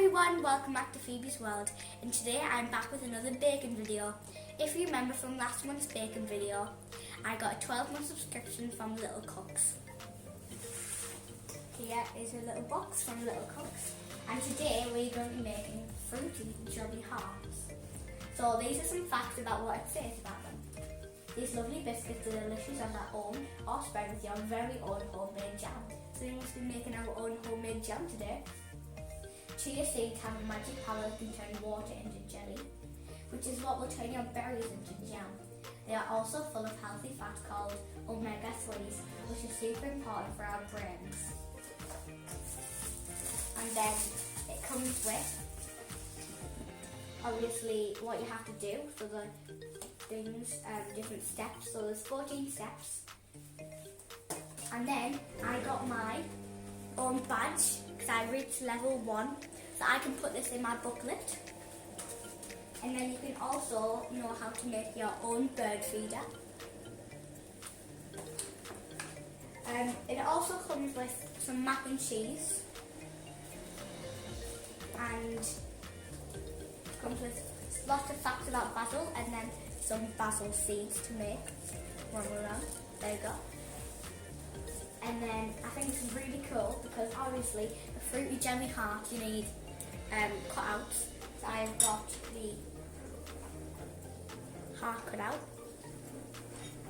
everyone, welcome back to Phoebe's World, and today I'm back with another bacon video. If you remember from last month's bacon video, I got a 12-month subscription from Little Cooks. Here is a little box from Little Cooks, and today we're going to be making fruity jelly hearts. So these are some facts about what it says about them. These lovely biscuits are delicious on their own or spread with your very own homemade jam. So we must be making our own homemade jam today. Chia seeds have a magic power that can turn water into jelly, which is what will turn your berries into jam. They are also full of healthy fats called omega-3s, which is super important for our brains. And then it comes with, obviously, what you have to do, so the things, different steps. So there's 14 steps. And then I got my own badge because I reached level 1, so I can put this in my booklet. And then you can also know how to make your own bird feeder. It also comes with some mac and cheese, and comes with lots of facts about basil, and then some basil seeds to make. One around. There you go. And then I think it's really cool because obviously a fruity jelly heart you need cutouts. So I've got the heart cut out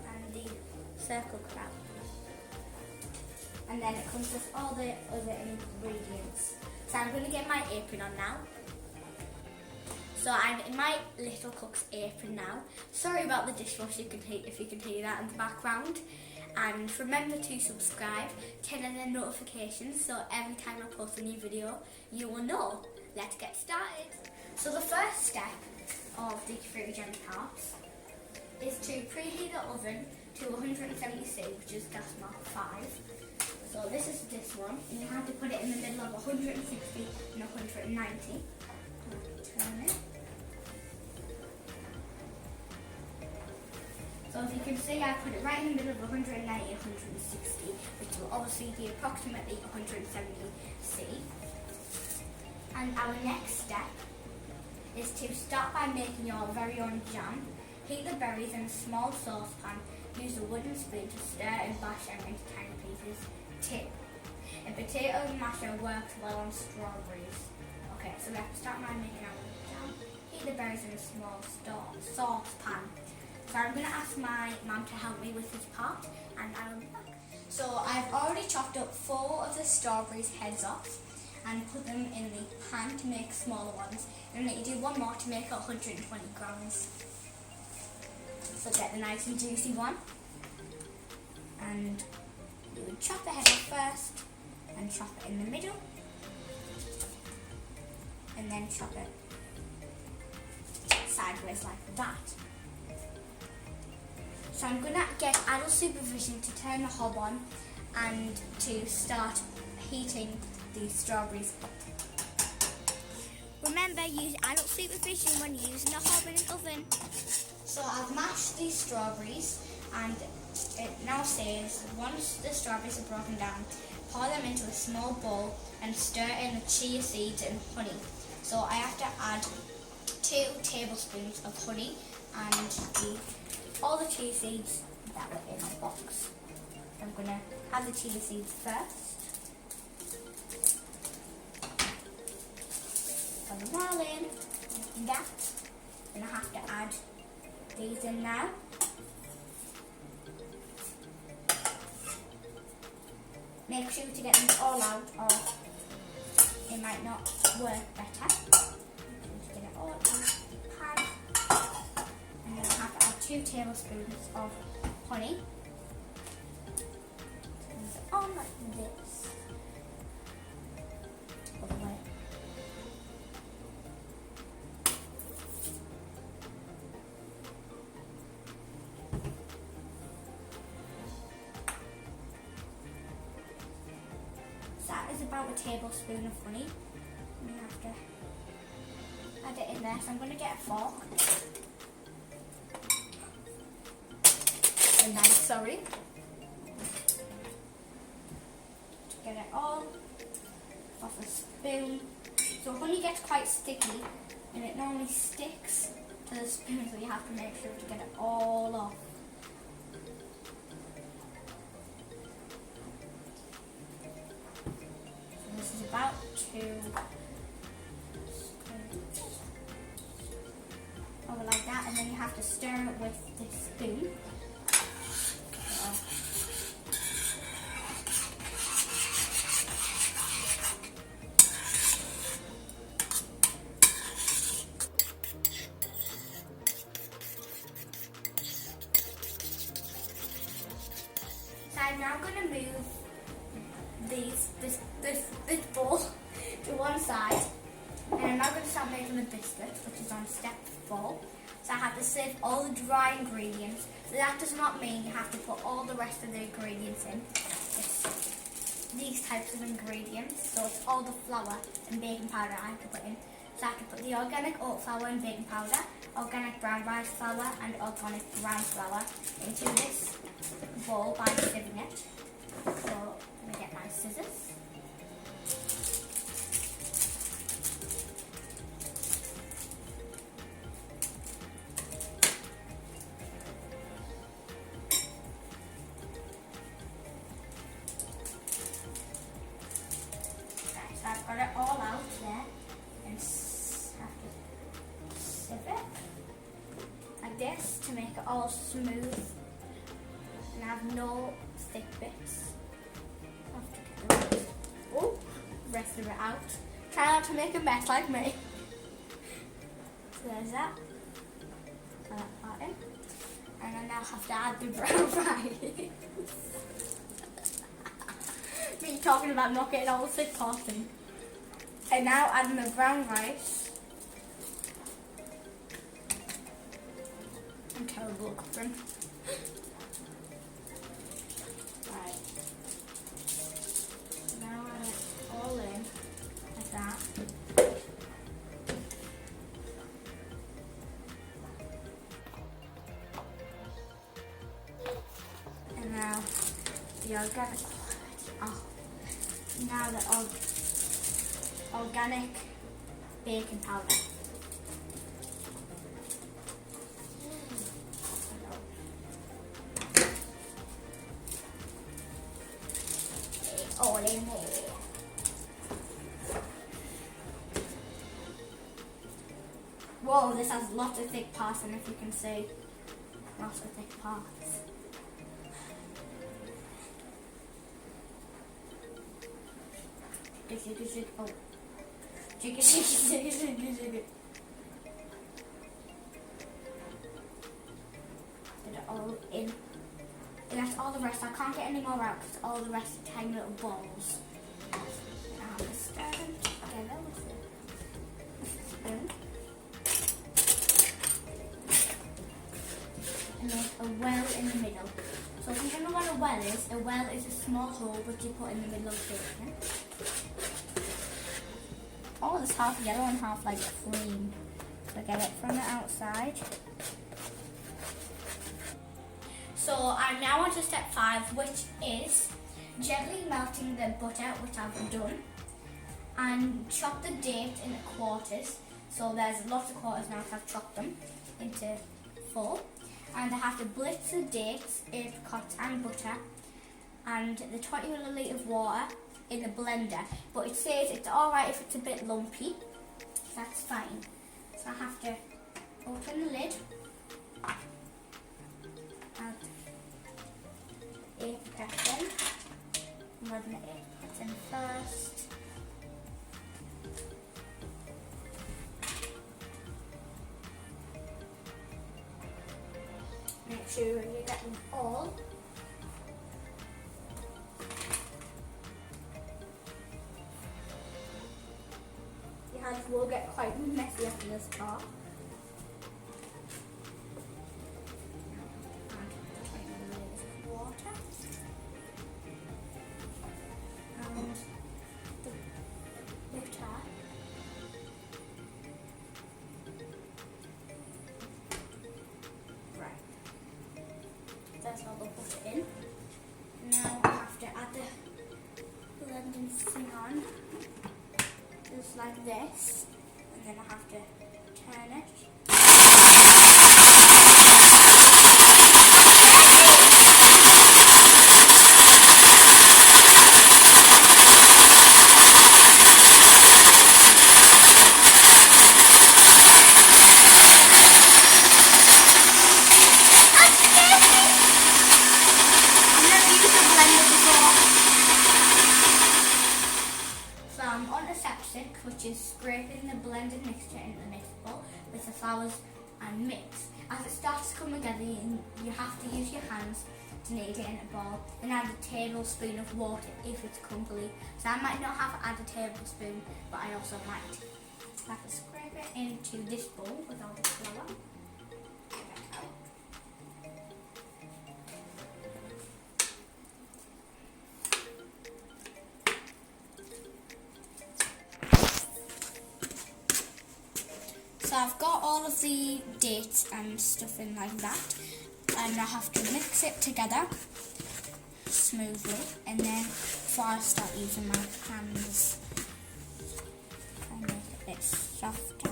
and the circle cut out. And then it comes with all the other ingredients. So I'm going to get my apron on now. So I'm in my Little Cook's apron now. Sorry about the dishwasher if you can hear that in the background. And remember to subscribe, turn on the notifications so every time I post a new video, you will know. Let's get started. So the first step of the fruity jelly hearts is to preheat the oven to 170°C, which is gas mark 5. So this is this one, and you have to put it in the middle of 160 and 190. Turn it. So if you can see, I put it right in the middle of 190 and 160, which will obviously be approximately 170°C. And our next step is to start by making your very own jam. Heat the berries in a small saucepan. Use a wooden spoon to stir and bash them into tiny pieces. Tip: a potato masher works well on strawberries. Okay, so let's start by making our jam. Heat the berries in a small saucepan. So I'm going to ask my mum to help me with this part, and I will be back. So I've already chopped up 4 of the strawberries' heads off and put them in the pan to make smaller ones. And then you do one more to make 120 grams. So get the nice and juicy one. And you would chop the head off first, and chop it in the middle. And then chop it sideways like that. So I'm going to get adult supervision to turn the hob on and to start heating the strawberries up. Remember, use adult supervision when using the hob in an oven. So I've mashed these strawberries, and it now says once the strawberries are broken down, pour them into a small bowl and stir in the chia seeds and honey. So I have to add 2 tablespoons of honey and all the chia seeds that were in the box. I'm going to add the chia seeds first. Put them all in, like that. Then I have to add these in now. Make sure to get them all out, or it might not work better. Just get it all out of the pan. And then I have to add 2 tablespoons of honey. Turn it on like this. All the way. So that is about a tablespoon of honey. And you have to add it in there. So I'm going to get a fork. Sorry. To get it all off a spoon. So honey gets quite sticky and it normally sticks to the spoon, so you have to make sure to get it all off. So this is about to over like that, and then you have to stir it with the spoon. So I'm now going to move this bowl to one side, and I'm now going to start making the biscuit, which is on step 4. So I have to sieve all the dry ingredients. So that does not mean you have to put all the rest of the ingredients in. It's these types of ingredients. So it's all the flour and baking powder I have to put in. So I have to put the organic oat flour and baking powder, organic brown rice flour and organic brown flour into this bowl by sieving it. So I'm going to get my scissors. So I've got it all out there and have to sieve it like this to make it all smooth and have no thick bits. Have to get the rest of it out. Try not to make a mess like me. So there's that. Put that part in. And then I'll have to add the brown rice. Me talking about not getting all the thick parts in. Okay, now adding the brown rice. I'm terrible at cooking. Right. Now add it all in like that. And now the organic. Now the organic baking powder. All in there. Whoa, this has lots of thick parts, and if you can see, lots of thick parts. Oh. Jiggy. Put it all in. And that's all the rest. I can't get any more out because all the rest are tiny little balls. And I have to stir them together with the spoon. And make a well in the middle. So if you don't know what a well is a small hole which you put in the middle of the baking. Oh, it's half yellow and half like cream. So get it from the outside. So I'm now on to step 5, which is gently melting the butter, which I've done, and chop the date into quarters. So there's lots of quarters now, so I've chopped them into 4. And I have to blitz the dates, apricots and butter, and the 20 millilitre of water in the blender. But it says it's alright if it's a bit lumpy. That's fine. So I have to open the lid. Add apricots in. I'm adding the apricots in first. Make sure you get them all. Your hands will get quite messy after this part. Water. And the butter. That's all the butter in. Now I have to add the blending thing on. This like this, and then I have to turn it. Which is scraping the blended mixture into the mix bowl with the flours and mix. As it starts to come together, you have to use your hands to knead it in a bowl and add a tablespoon of water if it's crumbly. So I might not have to add a tablespoon, but I also might have to scrape it into this bowl with all the flour. So I've got all of the dates and stuff in like that, and I have to mix it together smoothly, and then before I start using my hands, I make it a bit softer,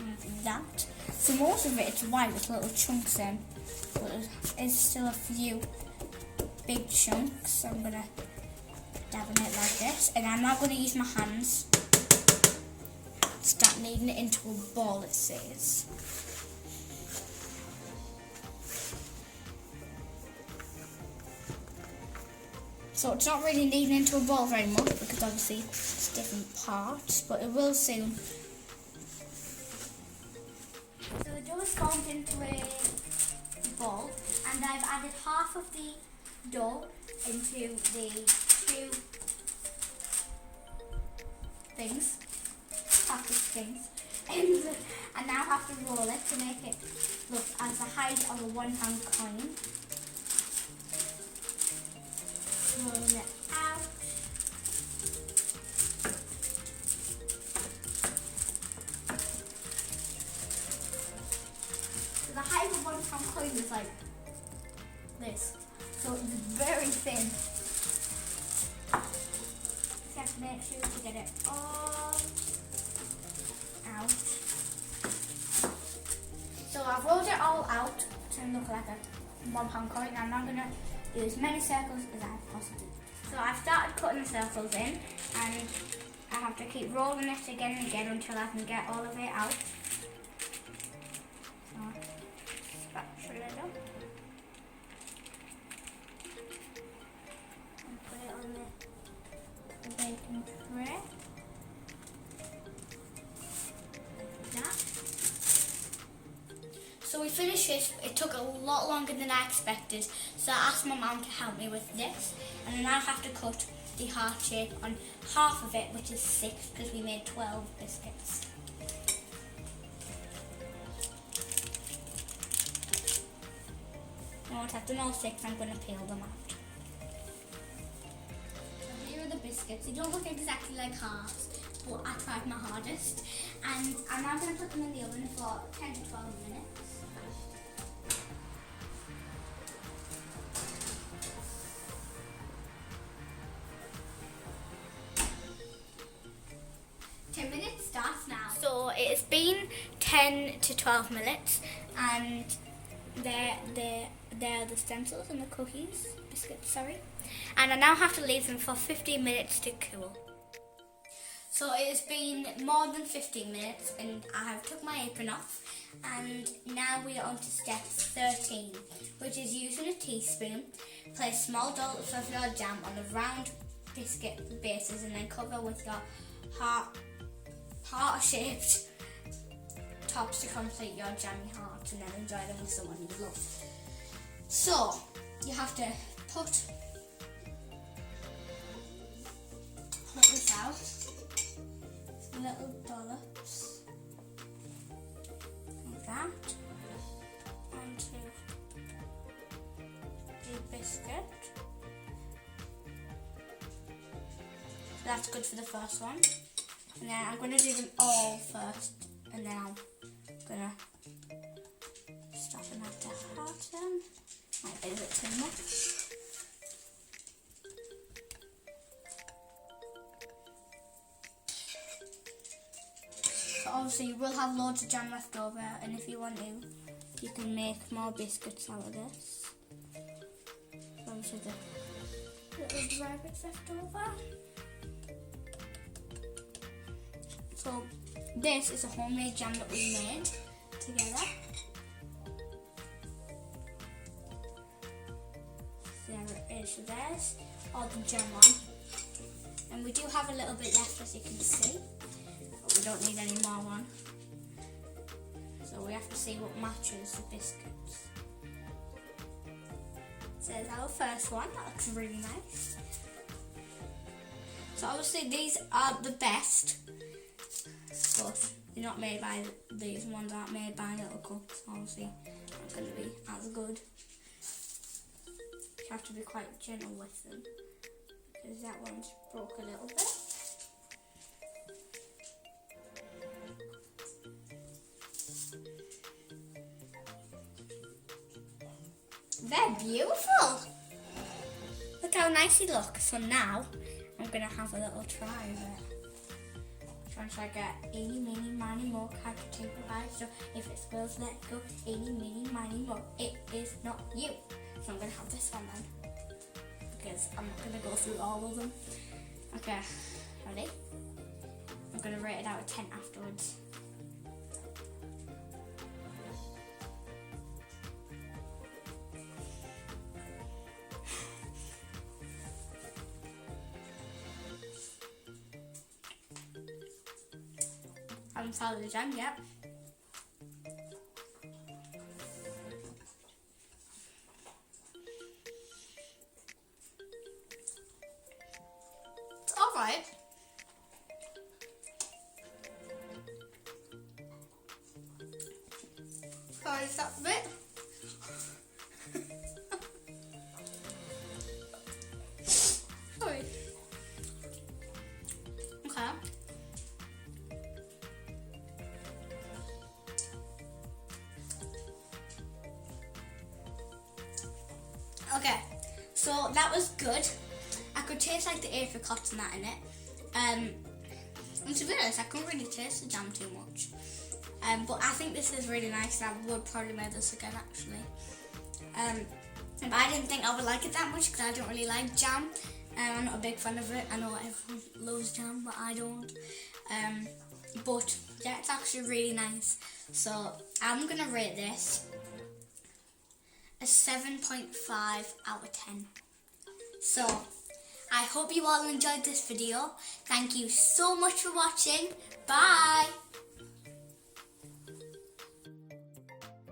like that. So most of it's white with little chunks in, but there's still a few big chunks, so I'm going to dab in it like this, and I'm now going to use my hands. Start kneading it into a ball, it says. So it's not really kneading into a ball very much because obviously it's different parts, but it will soon. So the dough is formed into a ball, and I've added half of the dough into the two things. Things. And I now have to roll it to make it look as the height of a £1 coin. Rolling it out. So the height of a £1 coin is like this. So it's very thin. So you have to make sure to get it all out. So I've rolled it all out to look like a £1 coin, and I'm going to do as many circles as I possibly. So I've started cutting the circles in, and I have to keep rolling it again and again until I can get all of it out. So spatula it up and put it on the baking tray. So we finished this. It took a lot longer than I expected, so I asked my mum to help me with this, and then I have to cut the heart shape on half of it, which is 6 because we made 12 biscuits. Now once I've done all 6, I'm going to peel them out. So here are the biscuits. They don't look exactly like hearts, but I tried my hardest, and I'm now going to put them in the oven for 10 to 12 minutes. So it's been 10 to 12 minutes, and they're the stencils and the biscuits, sorry. And I now have to leave them for 15 minutes to cool. So it has been more than 15 minutes, and I have took my apron off, and now we are on to step 13, which is using a teaspoon. Place small dollops of your jam on the round biscuit bases, and then cover with your heart-shaped tops to complete your jammy hearts, and then enjoy them with someone you love. So you have to put this out, little dollops like that, onto the biscuit. So that's good for the first one. And then I'm going to do them all first, and then I'm going to start and add the heart in. Might be a bit too much. obviously you will have loads of jam left over, and if you want to, you can make more biscuits out of this. Obviously the little dry bits left over. So this is a homemade jam that we made together. There it is. So there's all the jam on. And we do have a little bit left, as you can see. But we don't need any more on. So we have to see what matches the biscuits. So there's our first one. That looks really nice. So obviously these are the best. But they're not made by, these ones aren't made by little cooks. Obviously not going to be as good. You have to be quite gentle with them, because that one's broke a little bit. They're beautiful! Look how nice they look. So now I'm going to have a little try of it. Trying to get eeny, meeny, miny, mo, catch a tinkle eye. So if it spills, let it go. Eeny, meeny, miny, mo. It is not you. So I'm going to have this one then, because I'm not going to go through all of them. Okay, ready? I'm going to rate it out of 10 afterwards. I haven't followed the jam yet. Alright. Sorry, is that a bit? Sorry. Okay. Okay, so that was good. I could taste like the apricots and that in it. And to be honest, I couldn't really taste the jam too much. But I think this is really nice, and I would probably make this again actually. But I didn't think I would like it that much because I don't really like jam. I'm not a big fan of it. I know everyone loves jam, but I don't. But yeah, it's actually really nice. So I'm gonna rate this a 7.5 out of 10. So I hope you all enjoyed this video. Thank you so much for watching. Bye.